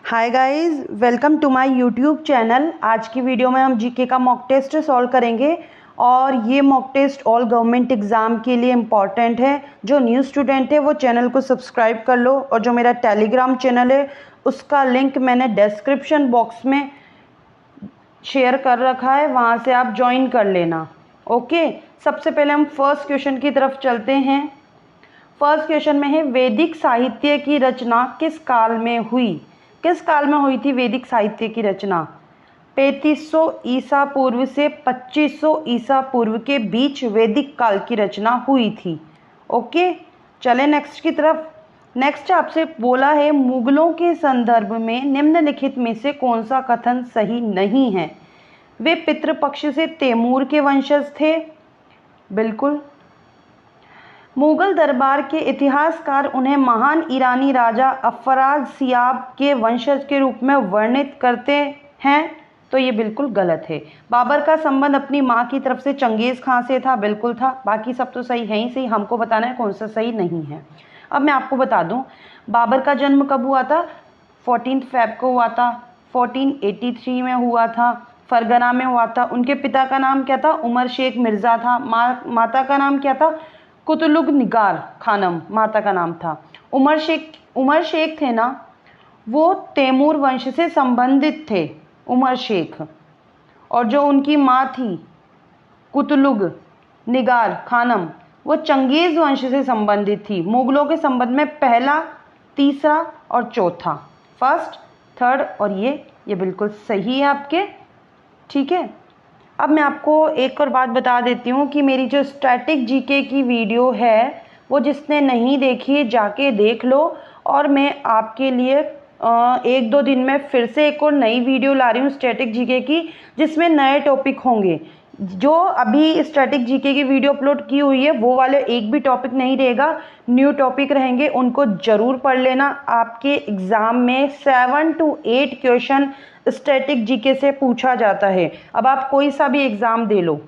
Hi guys, welcome to my YouTube channel. आज की video में हम जीके का मॉक टेस्ट सॉल्व करेंगे और ये mock test all government exam के लिए इम्पॉर्टेंट है। जो न्यू स्टूडेंट है वो चैनल को सब्सक्राइब कर लो और जो मेरा टेलीग्राम चैनल है उसका लिंक मैंने डिस्क्रिप्शन बॉक्स में शेयर कर रखा है, वहाँ से आप ज्वाइन कर लेना। ओके, सबसे पहले हम फर्स्ट क्वेश्चन की तरफ चलते हैं। फर्स्ट क्वेश्चन में है, वैदिक साहित्य की रचना किस काल में हुई? किस काल में हुई थी वैदिक साहित्य की रचना? 3500 ईसा पूर्व से 2500 ईसा पूर्व के बीच वैदिक काल की रचना हुई थी। ओके, चले नेक्स्ट की तरफ। नेक्स्ट आपसे बोला है, मुगलों के संदर्भ में निम्नलिखित में से कौन सा कथन सही नहीं है? वे पितृपक्ष से तैमूर के वंशज थे। बिल्कुल। मुगल दरबार के इतिहासकार उन्हें महान ईरानी राजा अफरासियाब के वंशज के रूप में वर्णित करते हैं, तो ये बिल्कुल गलत है। बाबर का संबंध अपनी माँ की तरफ से चंगेज़ खां से था, बिल्कुल था। बाकी सब तो सही है ही सही, हमको बताना है कौन सा सही नहीं है। अब मैं आपको बता दूं, बाबर का जन्म कब हुआ था? 14 फ़रवरी को हुआ था। 1483 में हुआ था, फरगना में हुआ था। उनके पिता का नाम क्या था? उमर शेख मिर्ज़ा था। माता का नाम क्या था? कुतुलुग निगार खानम माता का नाम था। उमर शेख थे ना, वो तैमूर वंश से संबंधित थे, उमर शेख। और जो उनकी माँ थी कुतुलुग निगार खानम, वो चंगेज़ वंश से संबंधित थी। मुगलों के संबंध में पहला, तीसरा और चौथा, फर्स्ट, थर्ड और ये बिल्कुल सही है आपके। ठीक है, अब मैं आपको एक और बात बता देती हूँ कि मेरी जो स्टैटिक जीके की वीडियो है वो जिसने नहीं देखी जाके देख लो, और मैं आपके लिए 1-2 दिन में फिर से एक और नई वीडियो ला रही हूँ स्टैटिक जीके की, जिसमें नए टॉपिक होंगे। जो अभी स्टैटिक जीके की वीडियो अपलोड की हुई है वो वाले एक भी टॉपिक नहीं रहेगा, न्यू टॉपिक रहेंगे, उनको ज़रूर पढ़ लेना। आपके एग्ज़ाम में 7 to 8 क्वेश्चन स्टैटिक जीके से पूछा जाता है। अब आप कोई सा भी एग्ज़ाम दे लो,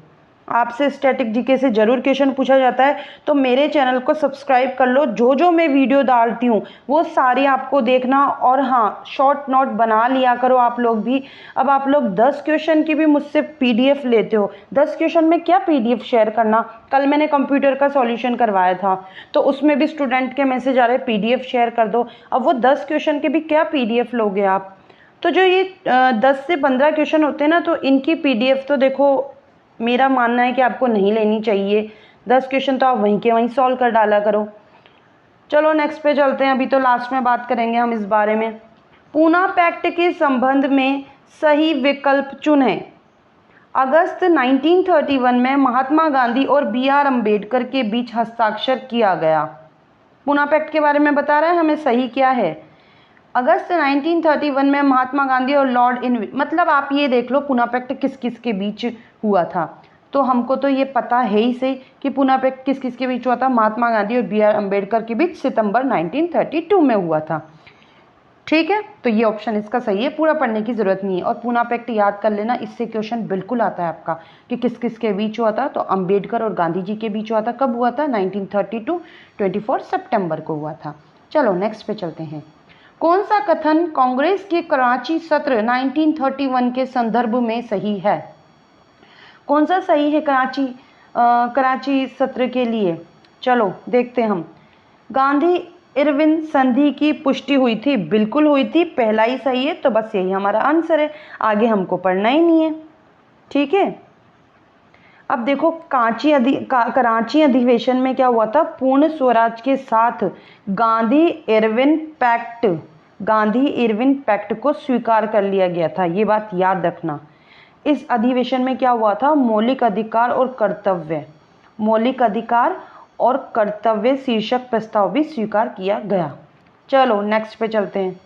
आपसे स्टैटिक जीके से ज़रूर क्वेश्चन पूछा जाता है। तो मेरे चैनल को सब्सक्राइब कर लो, जो मैं वीडियो डालती हूँ वो सारी आपको देखना। और हाँ, शॉर्ट नोट बना लिया करो आप लोग भी। अब आप लोग 10 क्वेश्चन की भी मुझसे पीडीएफ लेते हो, 10 क्वेश्चन में क्या पीडीएफ शेयर करना? कल मैंने कंप्यूटर का सॉल्यूशन करवाया था, तो उसमें भी स्टूडेंट के मैसेज आ रहे पीडीएफ शेयर कर दो। अब वो 10 क्वेश्चन के भी क्या पीडीएफ लोगे आप? तो जो ये 10 से 15 क्वेश्चन होते हैं ना, तो इनकी पीडीएफ तो देखो, मेरा मानना है कि आपको नहीं लेनी चाहिए। 10 क्वेश्चन तो आप वहीं के वहीं सॉल्व कर डाला करो। चलो नेक्स्ट पे चलते हैं, अभी तो लास्ट में बात करेंगे हम इस बारे में। पूना पैक्ट के संबंध में सही विकल्प चुनें। अगस्त 1931 में महात्मा गांधी और बी.आर. अम्बेडकर के बीच हस्ताक्षर किया गया। पूना पैक्ट के बारे में बता रहा है हमें, सही क्या है? अगस्त 1931 में महात्मा गांधी और लॉर्ड इरविन, मतलब आप ये देख लो पूना पैक्ट किस किस के बीच हुआ था। तो हमको तो ये पता है ही सही कि पूना पैक्ट किस किस के बीच हुआ था, महात्मा गांधी और बी.आर. अम्बेडकर के बीच सितंबर 1932 में हुआ था। ठीक है, तो ये ऑप्शन इसका सही है, पूरा पढ़ने की जरूरत नहीं है। और पूना पैक्ट याद कर लेना, इससे क्वेश्चन बिल्कुल आता है आपका कि किस किस के बीच हुआ था। तो अम्बेडकर और गांधी जी के बीच हुआ था। कब हुआ था? 1932, 24 सितंबर को हुआ था। चलो नेक्स्ट पे चलते हैं। कौन सा कथन कांग्रेस के कराची सत्र 1931 के संदर्भ में सही है? कौन सा सही है कराची सत्र के लिए? चलो देखते हैं हम। गांधी इरविन संधि की पुष्टि हुई थी, बिल्कुल हुई थी, पहला ही सही है, तो बस यही हमारा आंसर है, आगे हमको पढ़ना ही नहीं है। ठीक है, अब देखो कराची अधिवेशन में क्या हुआ था? पूर्ण स्वराज के साथ गांधी इरविन पैक्ट को स्वीकार कर लिया गया था, ये बात याद रखना। इस अधिवेशन में क्या हुआ था? मौलिक अधिकार और कर्तव्य शीर्षक प्रस्ताव भी स्वीकार किया गया। चलो नेक्स्ट पे चलते हैं।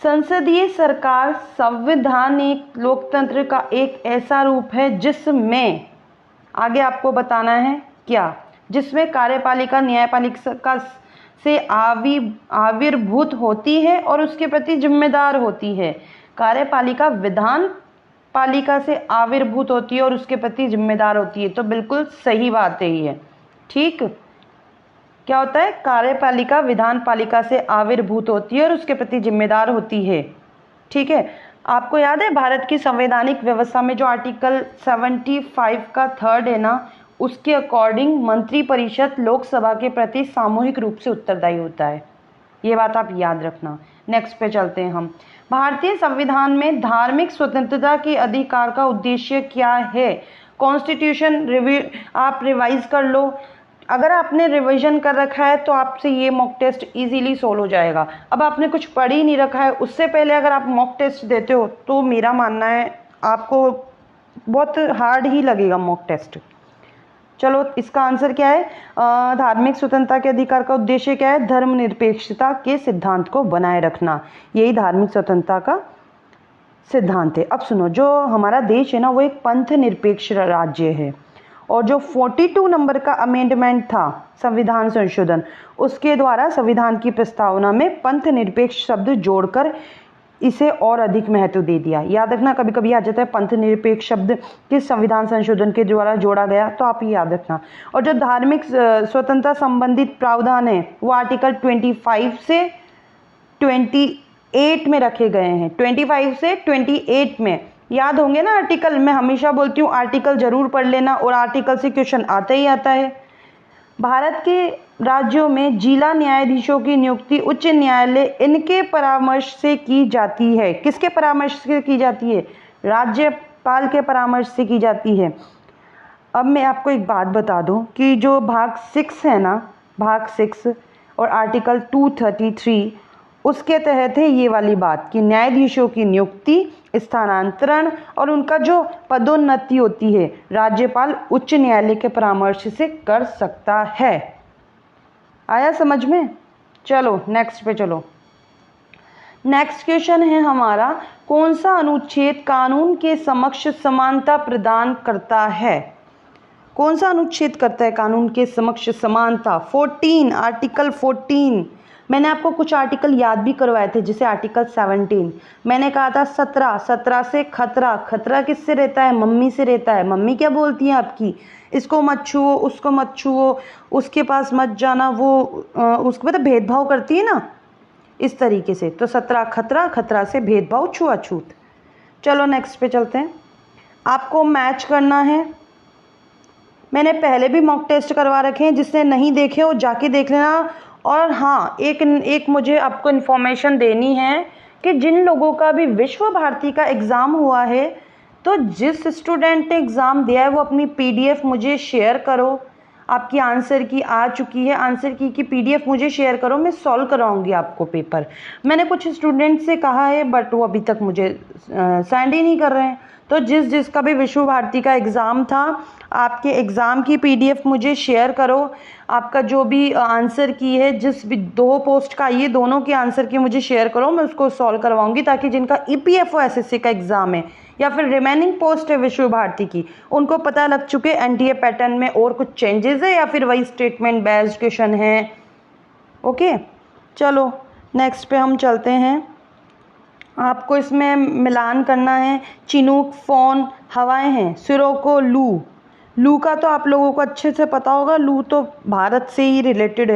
संसदीय सरकार संवैधानिक लोकतंत्र का एक ऐसा रूप है जिसमें, आगे आपको बताना है क्या, जिसमें कार्यपालिका न्यायपालिका से आविर्भूत होती है और उसके प्रति जिम्मेदार होती है। कार्यपालिका विधान पालिका से आविर्भूत होती है और उसके प्रति जिम्मेदार होती है, तो बिल्कुल सही बात है ये। ठीक, क्या होता है, कार्यपालिका विधान पालिका से आविर्भूत होती है और उसके प्रति जिम्मेदार होती है। ठीक है, आपको याद है भारत की संवैधानिक व्यवस्था में जो आर्टिकल 75 का थर्ड है ना, उसके अकॉर्डिंग मंत्रिपरिषद लोकसभा के प्रति सामूहिक रूप से उत्तरदायी होता है। ये बात आप याद रखना। नेक्स्ट पे चलते हैं हम। भारतीय संविधान में धार्मिक स्वतंत्रता के अधिकार का उद्देश्य क्या है? कॉन्स्टिट्यूशन आप रिवाइज कर लो। अगर आपने रिवीजन कर रखा है तो आपसे ये मॉक टेस्ट इजीली सोल्व हो जाएगा। अब आपने कुछ पढ़ ही नहीं रखा है, उससे पहले अगर आप मॉक टेस्ट देते हो तो मेरा मानना है आपको बहुत हार्ड ही लगेगा मॉक टेस्ट। चलो, इसका आंसर क्या है? धार्मिक स्वतंत्रता के अधिकार का उद्देश्य क्या है? धर्मनिरपेक्षता के सिद्धांत को बनाए रखना, यही धार्मिक स्वतंत्रता का सिद्धांत है। अब सुनो, जो हमारा देश है ना वो एक पंथ निरपेक्ष राज्य है, और जो 42 नंबर का अमेंडमेंट था संविधान संशोधन, उसके द्वारा संविधान की प्रस्तावना में पंथ निरपेक्ष शब्द जोड़कर इसे और अधिक महत्व दे दिया। याद रखना, कभी कभी आ जाता है पंथ निरपेक्ष शब्द किस संविधान संशोधन के द्वारा जोड़ा गया, तो आप ये याद रखना। और जो धार्मिक स्वतंत्रता संबंधित प्रावधान है वो आर्टिकल 25 से 28 में रखे गए हैं। 25 से 28 में याद होंगे ना आर्टिकल। मैं हमेशा बोलती हूँ आर्टिकल जरूर पढ़ लेना, और आर्टिकल से क्वेश्चन आता ही आता है। भारत के राज्यों में जिला न्यायाधीशों की नियुक्ति उच्च न्यायालय इनके परामर्श से की जाती है। किसके परामर्श से की जाती है? राज्यपाल के परामर्श से की जाती है। अब मैं आपको एक बात बता दूं कि जो भाग 6 है ना, भाग 6 और आर्टिकल 233, उसके तहत है ये वाली बात कि न्यायाधीशों की नियुक्ति, स्थानांतरण और उनका जो पदोन्नति होती है राज्यपाल उच्च न्यायालय के परामर्श से कर सकता है। आया समझ में? चलो नेक्स्ट पे चलो। नेक्स्ट क्वेश्चन है हमारा, कौन सा अनुच्छेद कानून के समक्ष समानता प्रदान करता है? कौन सा अनुच्छेद करता है कानून के समक्ष समानता? 14, आर्टिकल 14। मैंने आपको कुछ आर्टिकल याद भी करवाए थे, जैसे आर्टिकल 17। मैंने कहा था 17 से खतरा। खतरा किससे रहता है? मम्मी से रहता है। मम्मी क्या बोलती है आपकी? इसको मत छुओ, उसको मत छुओ, उसके पास मत जाना, वो उसको मतलब भेदभाव करती है ना, इस तरीके से। तो 17 खतरा, खतरा से भेदभाव, छुआछूत। चलो नेक्स्ट पे चलते हैं। आपको मैच करना है। मैंने पहले भी मॉक टेस्ट करवा रखे हैं, जिसने नहीं देखे हो जाके देख लेना। और हाँ, एक मुझे आपको इन्फॉर्मेशन देनी है कि जिन लोगों का भी विश्व भारती का एग्ज़ाम हुआ है, तो जिस स्टूडेंट ने एग्ज़ाम दिया है वो अपनी पीडीएफ मुझे शेयर करो। आपकी आंसर की आ चुकी है, आंसर की पीडीएफ मुझे शेयर करो, मैं सॉल्व करवाऊंगी आपको पेपर। मैंने कुछ स्टूडेंट से कहा है बट वो अभी तक मुझे सेंड ही नहीं कर रहे हैं। तो जिसका भी विश्व भारती का एग्ज़ाम था, आपके एग्ज़ाम की पीडीएफ मुझे शेयर करो। आपका जो भी आंसर की है, जिस भी 2 पोस्ट का, ये दोनों के आंसर की मुझे शेयर करो, मैं उसको सॉल्व करवाऊंगी, ताकि जिनका ईपीएफओ एसएससी का एग्ज़ाम है या फिर रिमेनिंग पोस्ट है विश्व भारती की, उनको पता लग चुके एनटीए पैटर्न में और कुछ चेंजेस है या फिर वही स्टेटमेंट बेस्ड क्वेश्चन है। ओके, चलो नेक्स्ट पे हम चलते हैं। आपको इसमें मिलान करना है। चिनूक, फोन, हवाएं हैं। सिरोको, लू। लू का तो आप लोगों को अच्छे से पता होगा, लू तो भारत से ही रिलेटेड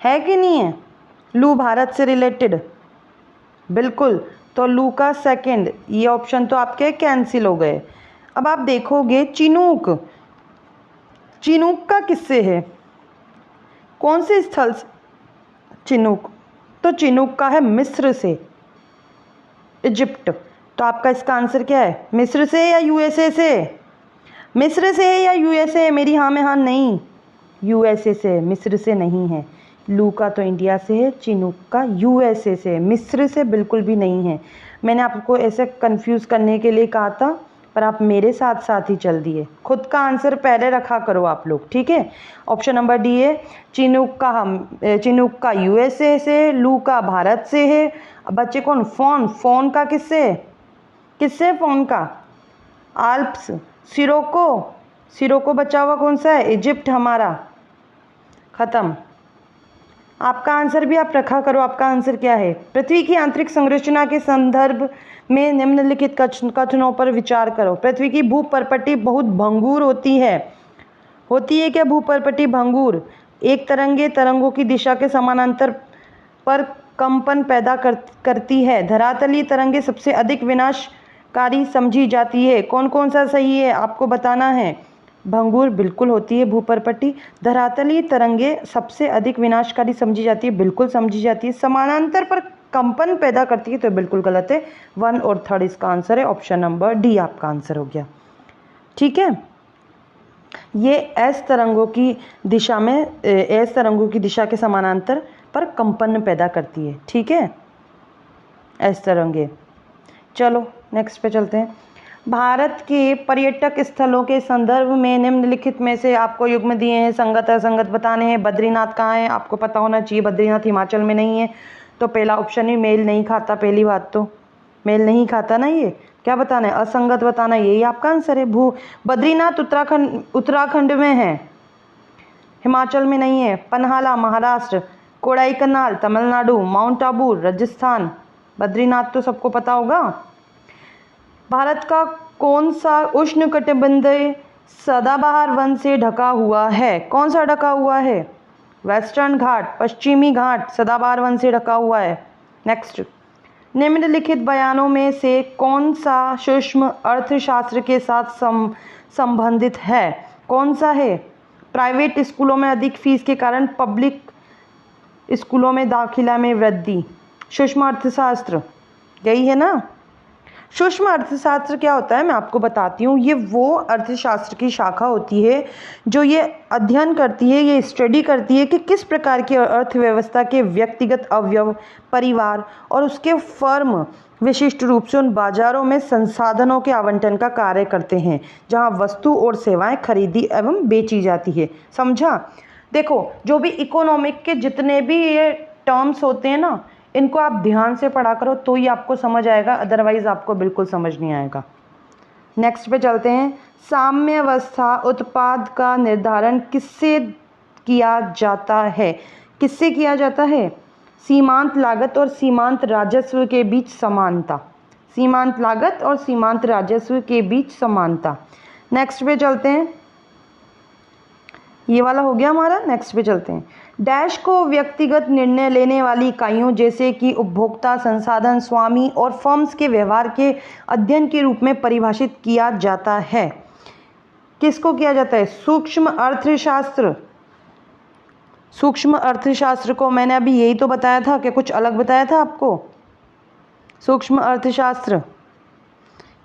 है कि नहीं है? लू भारत से रिलेटेड, बिल्कुल। तो लू का सेकंड, ये ऑप्शन तो आपके कैंसिल हो गए। अब आप देखोगे चिनूक, चिनूक का किससे है? कौन से स्थल से चिनूक? तो चिनूक का है मिस्र से, इजिप्ट। तो आपका इसका आंसर क्या है? मिस्र से या यूएसए से? मिस्र से है या यूएसए? मेरी हाँ में हाँ नहीं, यूएसए से, मिस्र से नहीं है। लू का तो इंडिया से है, चिनूक का यूएसए से, मिस्र से बिल्कुल भी नहीं है। मैंने आपको ऐसे कंफ्यूज करने के लिए कहा था, पर आप मेरे साथ साथ ही चल दिए। खुद का आंसर पहले रखा करो आप लोग, ठीक है? ऑप्शन नंबर डी है, चिनूक का यूएसए से, लू का भारत से है। अब बच्चे कौन? फोन। फोन का किससे? किससे फोन का? आल्प्स। सिरोको, सिरोको बचा हुआ कौन सा है? इजिप्ट हमारा। खत्म। आपका आंसर भी आप रखा करो। आपका आंसर क्या है? पृथ्वी की आंतरिक संरचना के संदर्भ में निम्नलिखित कथनों पर विचार करो। पृथ्वी की भूपर्पटी बहुत भंगुर होती है। होती है क्या भूपर्पटी भंगुर? एक तरंगे तरंगों की दिशा के समानांतर पर कंपन पैदा करती है। धरातलीय तरंगे सबसे अधिक विनाशकारी समझी जाती है। कौन कौन सा सही है आपको बताना है। भंगुर बिल्कुल होती है। भूपर्पट्टी। धरातलीय तरंगे सबसे अधिक विनाशकारी समझी जाती है, बिल्कुल समझी जाती है। समानांतर पर कंपन पैदा करती है तो बिल्कुल गलत है। 1 और 3 इसका आंसर है। ऑप्शन नंबर डी आपका आंसर हो गया। ठीक है, ये एस तरंगों की दिशा में एस तरंगों की दिशा के समानांतर पर कंपन पैदा करती है। ठीक है, एस तरंगे। चलो नेक्स्ट पे चलते हैं। भारत के पर्यटक स्थलों के संदर्भ में निम्नलिखित में से आपको युग्म दिए हैं, संगत असंगत बताने हैं। बद्रीनाथ कहाँ है आपको पता होना चाहिए। बद्रीनाथ हिमाचल में नहीं है, तो पहला ऑप्शन ही मेल नहीं खाता। पहली बात तो मेल नहीं खाता ना, ये क्या बताना है, असंगत बताना, यही आपका आंसर है। बद्रीनाथ उत्तराखंड में है, हिमाचल में नहीं है। पन्हाला महाराष्ट्र, कोडाईकनाल तमिलनाडु, माउंट आबू राजस्थान। बद्रीनाथ तो सबको पता होगा। भारत का कौन सा उष्णकटिबंधीय सदाबहार वन से ढका हुआ है। कौन सा ढका हुआ है। वेस्टर्न घाट, पश्चिमी घाट सदाबहार वन से ढका हुआ है। नेक्स्ट, निम्नलिखित बयानों में से कौन सा सूक्ष्म अर्थशास्त्र के साथ संबंधित है। कौन सा है। प्राइवेट स्कूलों में अधिक फीस के कारण पब्लिक स्कूलों में दाखिला में वृद्धि। सूक्ष्म अर्थशास्त्र यही है ना। सूक्ष्म अर्थशास्त्र क्या होता है मैं आपको बताती हूँ। ये वो अर्थशास्त्र की शाखा होती है जो ये अध्ययन करती है, ये स्टडी करती है कि किस प्रकार की अर्थव्यवस्था के व्यक्तिगत अवयव, परिवार और उसके फर्म विशिष्ट रूप से उन बाजारों में संसाधनों के आवंटन का कार्य करते हैं जहाँ वस्तु और सेवाएं खरीदी एवं बेची जाती है। समझा। देखो, जो भी इकोनॉमिक के जितने भी ये टर्म्स होते हैं ना, इनको आप ध्यान से पढ़ा करो तो ही आपको समझ आएगा, अदरवाइज आपको बिल्कुल समझ नहीं आएगा। नेक्स्ट पे चलते हैं। साम्यावस्था उत्पाद का निर्धारण किससे किया जाता है। किससे किया जाता है। सीमांत लागत और सीमांत राजस्व के बीच समानता। सीमांत लागत और सीमांत राजस्व के बीच समानता। नेक्स्ट पे चलते हैं। ये वाला हो गया हमारा। नेक्स्ट पे चलते हैं। डैश को व्यक्तिगत निर्णय लेने वाली इकाइयों जैसे कि उपभोक्ता, संसाधन, स्वामी और फर्म्स के व्यवहार के अध्ययन के रूप में परिभाषित किया जाता है। किसको किया जाता है। सूक्ष्म अर्थशास्त्र। सूक्ष्म अर्थशास्त्र को मैंने अभी यही तो बताया था कि कुछ अलग बताया था आपको। सूक्ष्म अर्थशास्त्र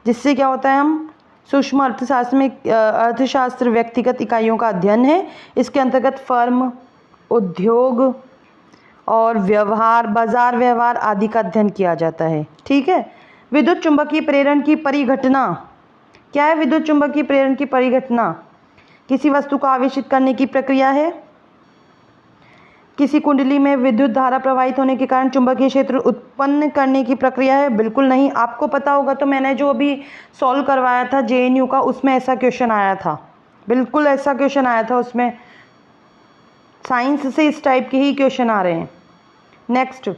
जिससे क्या होता है, हम सूक्ष्म अर्थशास्त्र में अर्थशास्त्र व्यक्तिगत इकाइयों का अध्ययन है। इसके अंतर्गत फर्म, उद्योग और व्यवहार, बाजार व्यवहार आदि का अध्ययन किया जाता है। ठीक है। विद्युत चुंबकीय प्रेरण की परिघटना क्या है। विद्युत चुंबकीय प्रेरण की परिघटना किसी वस्तु को आवेशित करने की प्रक्रिया है। किसी कुंडली में विद्युत धारा प्रवाहित होने के कारण चुंबकीय क्षेत्र उत्पन्न करने की प्रक्रिया है। बिल्कुल नहीं। आपको पता होगा तो मैंने जो अभी सॉल्व करवाया था जेएनयू का, उसमें ऐसा क्वेश्चन आया था। बिल्कुल ऐसा क्वेश्चन आया था उसमें। साइंस से इस टाइप के ही क्वेश्चन आ रहे हैं। नेक्स्ट,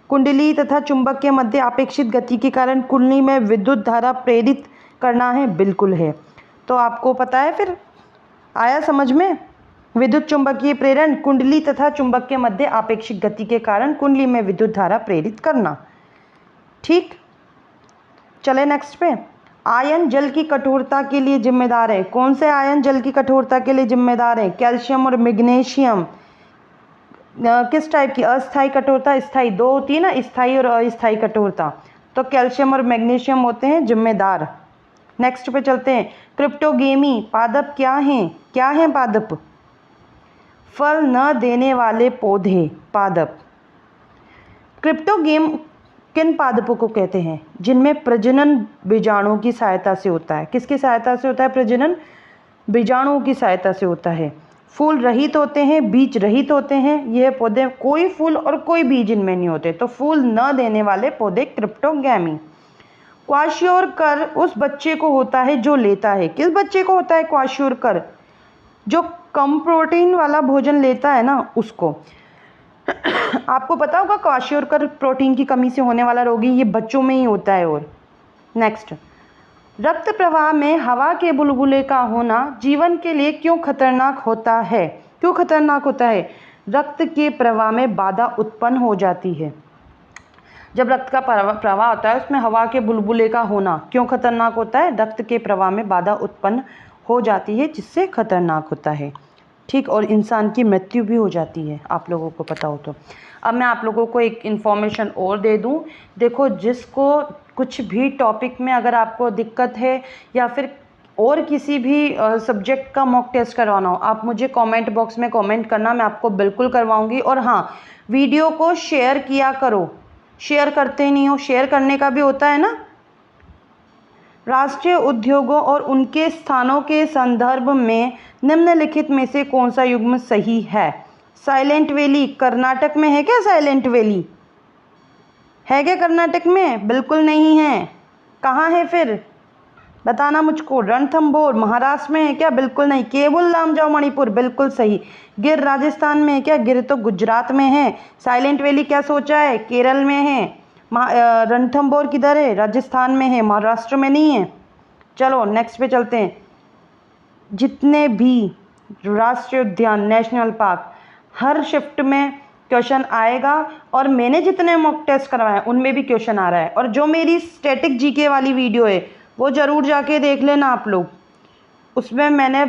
कुंडली तथा चुंबक के मध्य अपेक्षित गति के कारण कुंडली में विद्युत धारा प्रेरित करना है। बिल्कुल है। तो आपको पता है, फिर आया समझ में। विद्युत चुंबकीय प्रेरण कुंडली तथा चुंबक के मध्य आपेक्षिक गति के कारण कुंडली में विद्युत धारा प्रेरित करना। ठीक, चले नेक्स्ट पे। आयन जल की कठोरता के लिए जिम्मेदार है। कौन से आयन जल की कठोरता के लिए जिम्मेदार है। कैल्शियम और मैग्नीशियम। किस टाइप की। अस्थायी कठोरता, स्थायी, दो होती है ना, स्थायी और अस्थायी कठोरता। तो कैल्शियम और मैग्नीशियम होते हैं जिम्मेदार। नेक्स्ट पे चलते हैं। क्रिप्टोगेमी पादप क्या हैं। क्या हैं पादप। फल न देने वाले पौधे पादप। क्रिप्टोगेम किन पादपों को कहते हैं, जिनमें प्रजनन बीजाणुओं की सहायता से होता है। किसकी सहायता से होता है। प्रजनन बीजाणुओं की सहायता से होता है। फूल रहित होते हैं, बीज रहित होते हैं। यह पौधे कोई फूल और कोई बीज इनमें नहीं होते, तो फूल न देने वाले पौधे क्रिप्टोगैमी। क्वाशियोरकर उस बच्चे को होता है जो लेता है। किस बच्चे को होता है क्वाशियोरकर। जो कम प्रोटीन वाला भोजन लेता है ना, उसको। आपको पता होगा क्वाशियोरकर प्रोटीन की कमी से होने वाला रोगी ये बच्चों में ही होता है। और नेक्स्ट, रक्त प्रवाह में हवा के बुलबुले का होना जीवन के लिए क्यों खतरनाक होता है। क्यों खतरनाक होता है? रक्त के प्रवाह में बाधा उत्पन्न हो जाती है। जब रक्त का प्रवाह होता है उसमें हवा के बुलबुले का होना क्यों खतरनाक होता है? रक्त के प्रवाह में बाधा उत्पन्न हो जाती है, जिससे खतरनाक होता है। ठीक, और इंसान की मृत्यु भी हो जाती है, आप लोगों को पता हो तो। अब मैं आप लोगों को एक इन्फॉर्मेशन और दे दूं। देखो, जिसको कुछ भी टॉपिक में अगर आपको दिक्कत है या फिर और किसी भी सब्जेक्ट का मॉक टेस्ट करवाना हो, आप मुझे कमेंट बॉक्स में कमेंट करना, मैं आपको बिल्कुल करवाऊंगी। और हाँ, वीडियो को शेयर किया करो। शेयर करते नहीं हो, शेयर करने का भी होता है ना। राष्ट्रीय उद्योगों और उनके स्थानों के संदर्भ में निम्नलिखित में से कौन सा युग्म सही है? साइलेंट वैली कर्नाटक में है क्या? साइलेंट वैली है क्या कर्नाटक में? बिल्कुल नहीं है। कहाँ है फिर? बताना मुझको। रणथंभौर महाराष्ट्र में है क्या? बिल्कुल नहीं। केबुल लामजाओ मणिपुर, बिल्कुल सही। गिर राजस्थान में है क्या? गिर तो गुजरात में है। साइलेंट वैली क्या सोचा है? केरल में है। रणथंभौर किधर है? राजस्थान में है, महाराष्ट्र में नहीं है। चलो नेक्स्ट पे चलते हैं। जितने भी राष्ट्रीय उद्यान, नेशनल पार्क, हर शिफ्ट में क्वेश्चन आएगा, और मैंने जितने मॉक टेस्ट करवाए हैं उनमें भी क्वेश्चन आ रहा है। और जो मेरी स्टैटिक जीके वाली वीडियो है वो ज़रूर जाके देख लेना आप लोग। उसमें मैंने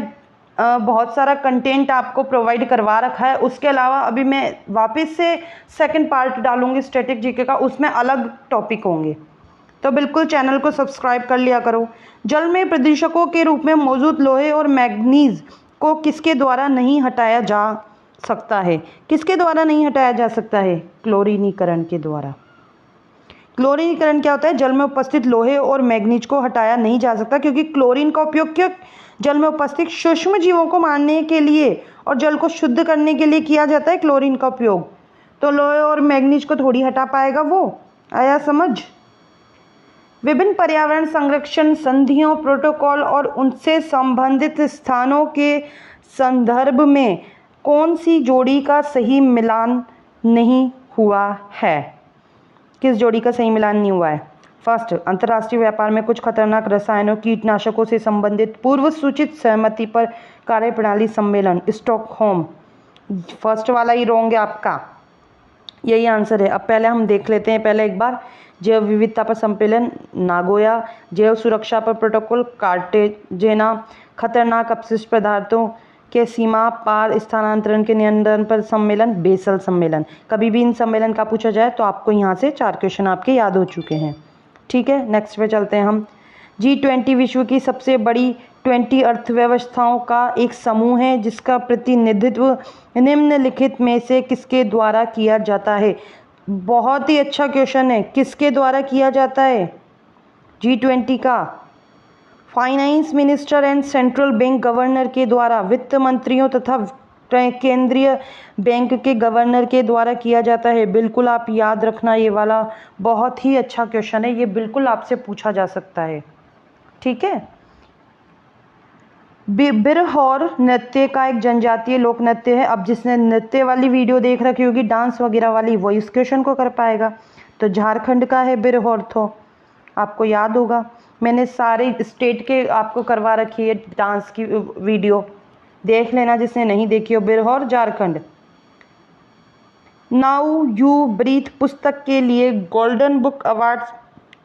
बहुत सारा कंटेंट आपको प्रोवाइड करवा रखा है। उसके अलावा अभी मैं वापस से सेकंड पार्ट डालूंगी स्टैटिक जीके का, उसमें अलग टॉपिक होंगे। तो बिल्कुल चैनल को सब्सक्राइब कर लिया करो। जल में प्रदूषकों के रूप में मौजूद लोहे और मैग्नीज को किसके द्वारा नहीं हटाया जा सकता है? किसके द्वारा नहीं हटाया जा सकता है? क्लोरीनीकरण के द्वारा। क्लोरीनीकरण क्या होता है? जल में उपस्थित लोहे और मैग्नीज को हटाया नहीं जा सकता, क्योंकि क्लोरीन का उपयोग क्यों जल में उपस्थित सूक्ष्म जीवों को मारने के लिए और जल को शुद्ध करने के लिए किया जाता है, क्लोरीन का उपयोग। तो लोहे और मैग्नीज को थोड़ी हटा पाएगा वो। आया समझ? विभिन्न पर्यावरण संरक्षण संधियों, प्रोटोकॉल और उनसे संबंधित स्थानों के संदर्भ में कौन सी जोड़ी का सही मिलान नहीं हुआ है? किस जोड़ी का सही मिलान नहीं हुआ है? फर्स्ट, अंतर्राष्ट्रीय व्यापार में कुछ खतरनाक रसायनों, कीटनाशकों से संबंधित पूर्व सूचित सहमति पर कार्यप्रणाली सम्मेलन, स्टॉकहोम। फर्स्ट वाला ही रोंग है आपका, यही आंसर है। अब पहले हम देख लेते हैं, पहले एक बार जैव विविधता पर सम्मेलन नागोया, जैव सुरक्षा पर प्रोटोकॉल कार्टेजेना, खतरनाक अपशिष्ट पदार्थों के सीमा पार स्थानांतरण के नियंत्रण पर सम्मेलन बेसल सम्मेलन। कभी भी इन सम्मेलन का पूछा जाए तो आपको यहाँ से 4 क्वेश्चन आपके याद हो चुके हैं। ठीक है, नेक्स्ट पे चलते हैं हम। G20 विश्व की सबसे बड़ी 20 अर्थव्यवस्थाओं का एक समूह है जिसका प्रतिनिधित्व निम्नलिखित में से किसके द्वारा किया जाता है? बहुत ही अच्छा क्वेश्चन है। किसके द्वारा किया जाता है G20 का? Finance minister and central bank governor के द्वारा, वित्त मंत्रियों तथा केंद्रीय बैंक के गवर्नर के द्वारा किया जाता है। बिल्कुल आप याद रखना, ये वाला बहुत ही अच्छा क्वेश्चन है, ये बिल्कुल आपसे पूछा जा सकता है। ठीक है। बिरहौर नृत्य का एक जनजातीय लोक नृत्य है। अब जिसने नृत्य वाली वीडियो देख रखी होगी, डांस वगैरह वाली, वो इस क्वेश्चन को कर पाएगा। तो झारखंड का है बिरहौर, तो आपको याद होगा। मैंने सारे स्टेट के आपको करवा रखी है डांस की वीडियो, देख लेना जिसने नहीं देखी हो। Birhor Jharkhand. Now you breathe पुस्तक के लिए गोल्डन बुक अवार्ड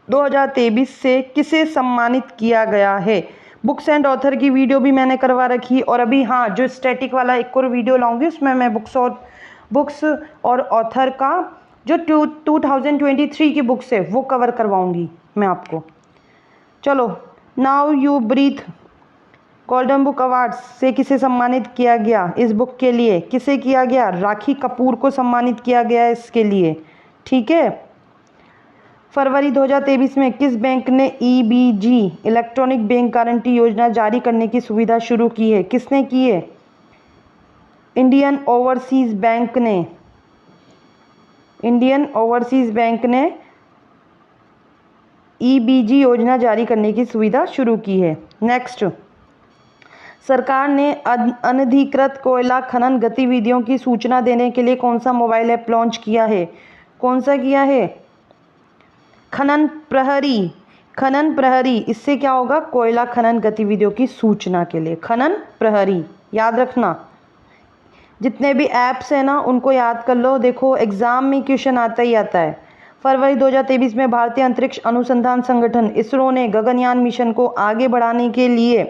2023 से किसे सम्मानित किया गया है? बुक्स एंड ऑथर की वीडियो भी मैंने करवा रखी। और अभी हाँ, जो स्टैटिक वाला एक और वीडियो लाऊंगी उसमें मैं बुक्स और ऑथर का जो 2023 की बुक्स है वो कवर करवाऊंगी मैं आपको। चलो, now you breathe golden book awards से किसे सम्मानित किया गया? इस बुक के लिए किसे किया गया? राखी कपूर को सम्मानित किया गया है इसके लिए। ठीक है। फरवरी 2023 में किस बैंक ने EBG इलेक्ट्रॉनिक बैंक गारंटी योजना जारी करने की सुविधा शुरू की है? किसने की है? इंडियन ओवरसीज बैंक ने। इंडियन ओवरसीज बैंक ने EBG योजना जारी करने की सुविधा शुरू की है। नेक्स्ट, सरकार ने अनधिकृत कोयला खनन गतिविधियों की सूचना देने के लिए कौन सा मोबाइल ऐप लॉन्च किया है? कौन सा किया है? खनन प्रहरी। खनन प्रहरी, इससे क्या होगा? कोयला खनन गतिविधियों की सूचना के लिए खनन प्रहरी, याद रखना। जितने भी ऐप्स हैं ना उनको याद कर लो। देखो एग्ज़ाम में क्वेश्चन आता ही आता है। फरवरी 2023 में भारतीय अंतरिक्ष अनुसंधान संगठन इसरो ने गगनयान मिशन को आगे बढ़ाने के लिए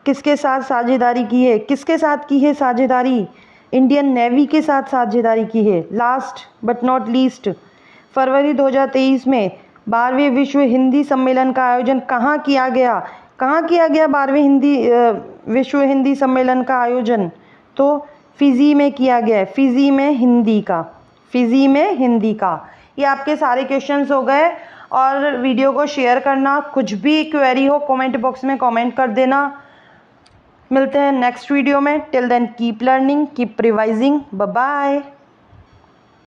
किसके साथ साझेदारी की है? किसके साथ की है साझेदारी? इंडियन नेवी के साथ साझेदारी की है। लास्ट बट नॉट लीस्ट, फरवरी 2023 में 12वें विश्व हिंदी सम्मेलन का आयोजन कहाँ किया गया? कहाँ किया गया 12वें विश्व हिंदी सम्मेलन का आयोजन? तो फिजी में किया गया है। फिजी में हिंदी का, फिजी में हिंदी का। ये आपके सारे क्वेश्चंस हो गए। और वीडियो को शेयर करना, कुछ भी क्वेरी हो कमेंट बॉक्स में कमेंट कर देना। मिलते हैं नेक्स्ट वीडियो में। Till then keep learning, keep revising. Bye bye.